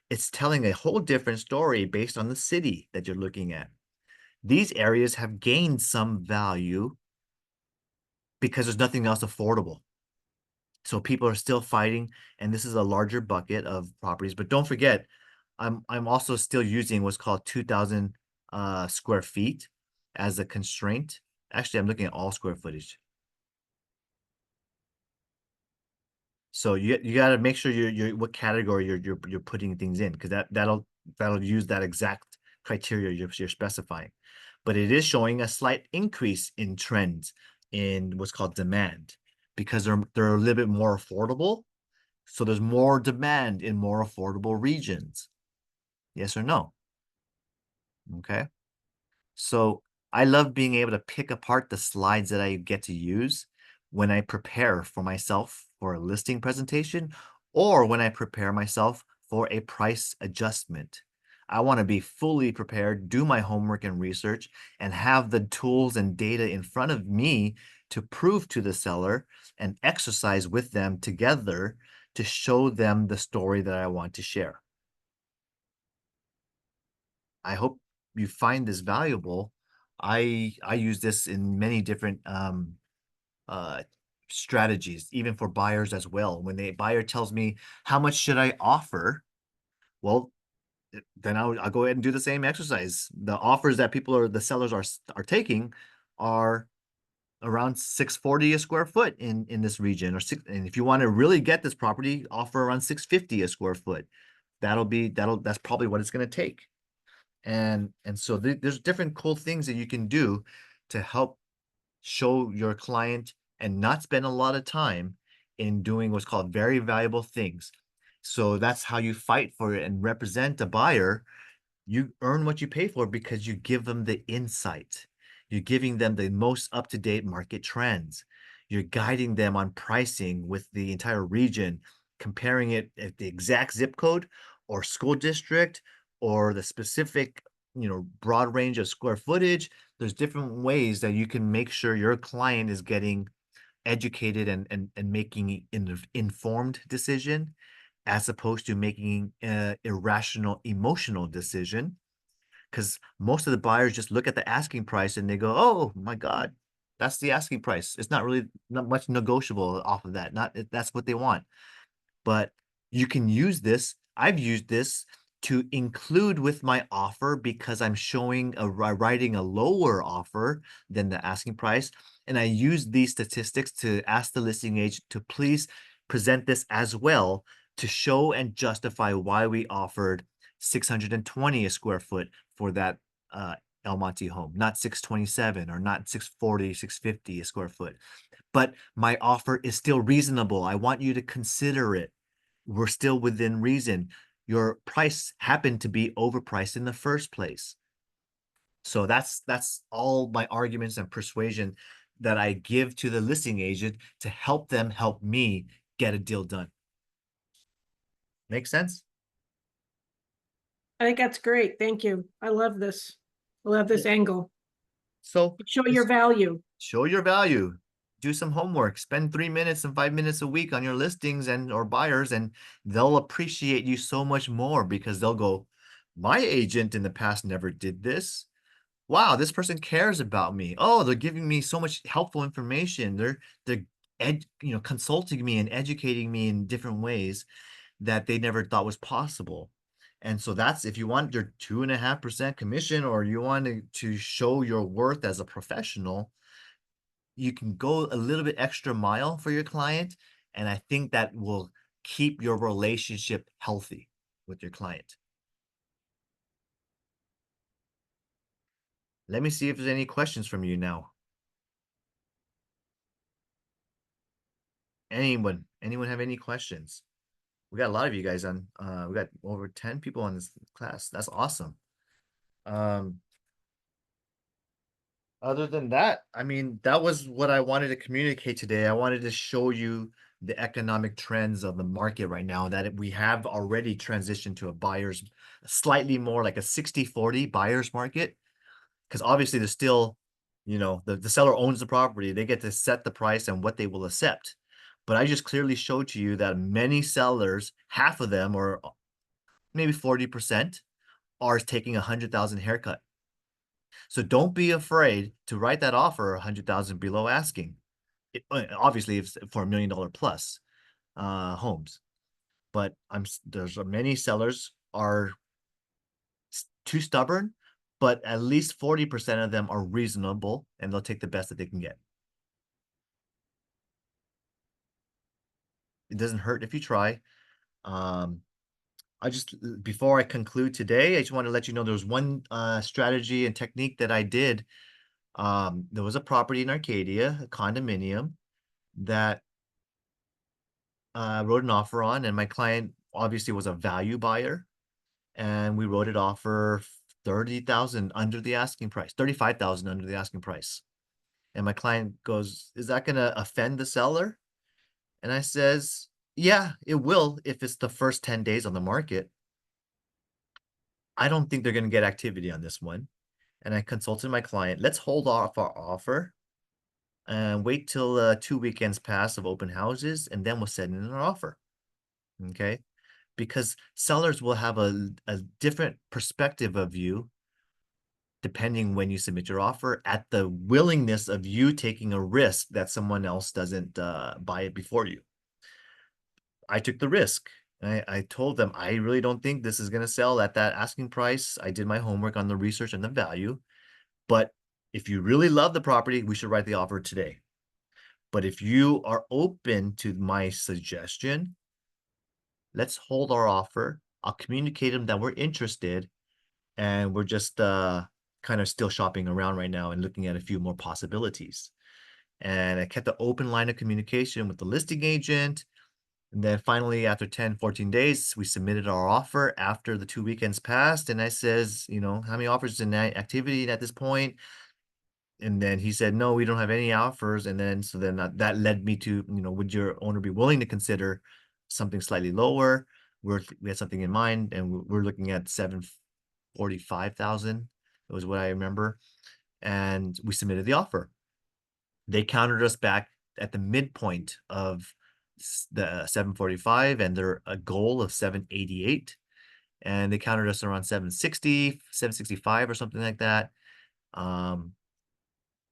It's telling a whole different story based on the city that you're looking at. These areas have gained some value because there's nothing else affordable. So people are still fighting, and this is a larger bucket of properties. But don't forget, I'm also still using what's called 2,000 square feet as a constraint. Actually, I'm looking at all square footage. So you got to make sure you're what category you're putting things in, because that'll use that exact criteria you're specifying. But it is showing a slight increase in trends in what's called demand, because they're a little bit more affordable. So there's more demand in more affordable regions. Yes or no? Okay. So I love being able to pick apart the slides that I get to use when I prepare for myself for a listing presentation, or when I prepare myself for a price adjustment. I want to be fully prepared, do my homework and research, and have the tools and data in front of me to prove to the seller and exercise with them together to show them the story that I want to share. I hope you find this valuable. I use this in many different uh strategies, even for buyers as well. When the buyer tells me, how much should I offer? Well, then I'll go ahead and do the same exercise. The offers that the sellers are taking are around 640 a square foot in this region, and if you want to really get this property, offer around 650 a square foot. That's probably what it's going to take. And so there's different cool things that you can do to help show your client and not spend a lot of time in doing what's called very valuable things. So that's how you fight for it and represent a buyer. You earn what you pay for because you give them the insight. You're giving them the most up-to-date market trends. You're guiding them on pricing with the entire region, comparing it at the exact zip code or school district or the specific, broad range of square footage. There's different ways that you can make sure your client is getting educated and making an informed decision, as opposed to making an irrational emotional decision. Because most of the buyers just look at the asking price and they go, oh my God, that's the asking price. It's not much negotiable off of that. Not That's what they want. But you can use this. I've used this to include with my offer because I'm showing writing a lower offer than the asking price. And I use these statistics to ask the listing agent to please present this as well to show and justify why we offered 620 a square foot for that El Monte home, not 627 or not 640, 650 a square foot. But my offer is still reasonable. I want you to consider it. We're still within reason. Your price happened to be overpriced in the first place. So that's all my arguments and persuasion that I give to the listing agent to help them help me get a deal done. Make sense? I think that's great. Thank you. I love this. I love this angle. So Show your value. show your value. Do some homework. Spend 3 minutes and 5 minutes a week on your listings and or buyers, and they'll appreciate you so much more because they'll go, my agent in the past never did this. Wow, this person cares about me. Oh, they're giving me so much helpful information. They're consulting me and educating me in different ways that they never thought was possible. And so that's if you want your 2.5% commission or you want to show your worth as a professional, you can go a little bit extra mile for your client. And I think that will keep your relationship healthy with your client. Let me see if there's any questions from you now. Anyone have any questions? We got a lot of you guys on. We got over 10 people on this class. That's awesome. Um, Other than that, I mean, that was what I wanted to communicate today. I wanted to show you the economic trends of the market right now that we have already transitioned to a buyer's slightly more like a 60-40 buyer's market. Because obviously there's still, the seller owns the property. They get to set the price and what they will accept. But I just clearly showed to you that many sellers, half of them, or maybe 40%, are taking 100,000 haircut. So don't be afraid to write that offer 100,000 below asking. Obviously, if for $1 million plus homes, but there's many sellers are too stubborn, but at least 40% of them are reasonable and they'll take the best that they can get. It doesn't hurt if you try. Um, before I conclude today, I just want to let you know there was one strategy and technique that I did. There was a property in Arcadia, a condominium that wrote an offer on, and my client obviously was a value buyer, and we wrote it off for 30,000 under the asking price, 35,000 under the asking price. And my client goes, "Is that going to offend the seller?" And I says, "Yeah, it will if it's the first 10 days on the market. I don't think they're going to get activity on this one." And I consulted my client. Let's hold off our offer and wait till 2 weekends pass of open houses, and then we'll send in an offer. Okay. Because sellers will have a different perspective of you depending when you submit your offer at the willingness of you taking a risk that someone else doesn't buy it before you. I took the risk. I told them, I really don't think this is going to sell at that asking price. I did my homework on the research and the value. But if you really love the property, we should write the offer today. But if you are open to my suggestion, let's hold our offer. I'll communicate them that we're interested and we're just kind of still shopping around right now and looking at a few more possibilities. And I kept an open line of communication with the listing agent. And then finally, after 10, 14 days, we submitted our offer after the 2 weekends passed. And I says, how many offers in activity at this point? And then he said, no, we don't have any offers. And then, so then that led me to, would your owner be willing to consider something slightly lower? We had something in mind and we're looking at 745,000. It was what I remember. And we submitted the offer. They countered us back at the midpoint of the 745 and their a goal of 788. And they countered us around 760, 765 or something like that.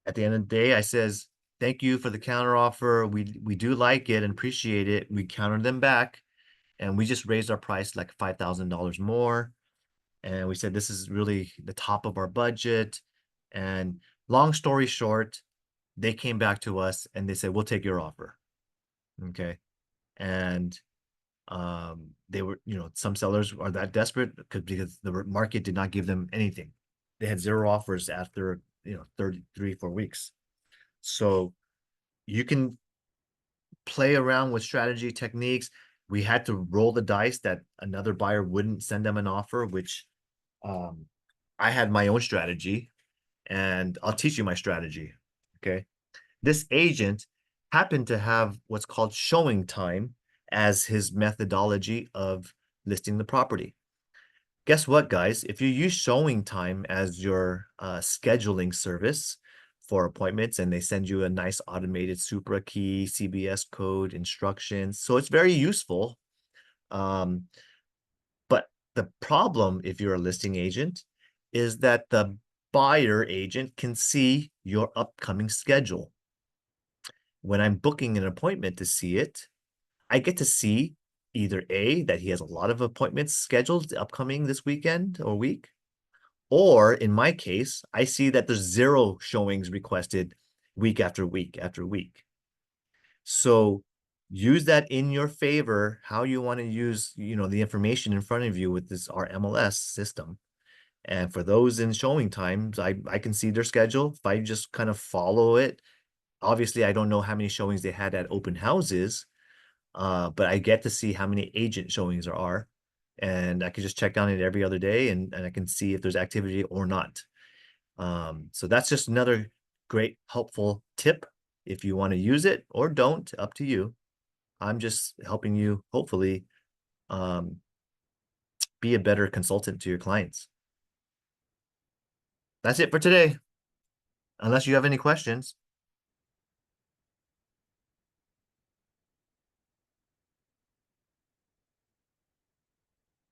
At the end of the day, I says, thank you for the counter offer. We do like it and appreciate it. We countered them back and we just raised our price like $5,000 more. And we said, this is really the top of our budget. And long story short, they came back to us and they said, we'll take your offer. Okay. And they were, some sellers are that desperate because the market did not give them anything. They had zero offers after, 33, 4 weeks. So you can play around with strategy techniques. We had to roll the dice that another buyer wouldn't send them an offer, which um, I had my own strategy, and I'll teach you my strategy. Okay. This agent happened to have what's called showing time as his methodology of listing the property. Guess what, guys? If you use showing time as your scheduling service for appointments, and they send you a nice automated Supra key, CBS code, instructions, so it's very useful. Um, but the problem, if you're a listing agent, is that the buyer agent can see your upcoming schedule. When I'm booking an appointment to see it, I get to see either A, that he has a lot of appointments scheduled upcoming this weekend or week, or in my case, I see that there's zero showings requested week after week after week. So use that in your favor, how you want to use, the information in front of you with this our MLS system. And for those in showing times, I can see their schedule. If I just kind of follow it, obviously I don't know how many showings they had at open houses, but I get to see how many agent showings there are. And I can just check on it every other day, and I can see if there's activity or not. So that's just another great helpful tip. If you want to use it or don't, up to you. I'm just helping you hopefully um, be a better consultant to your clients. That's it for today, unless you have any questions.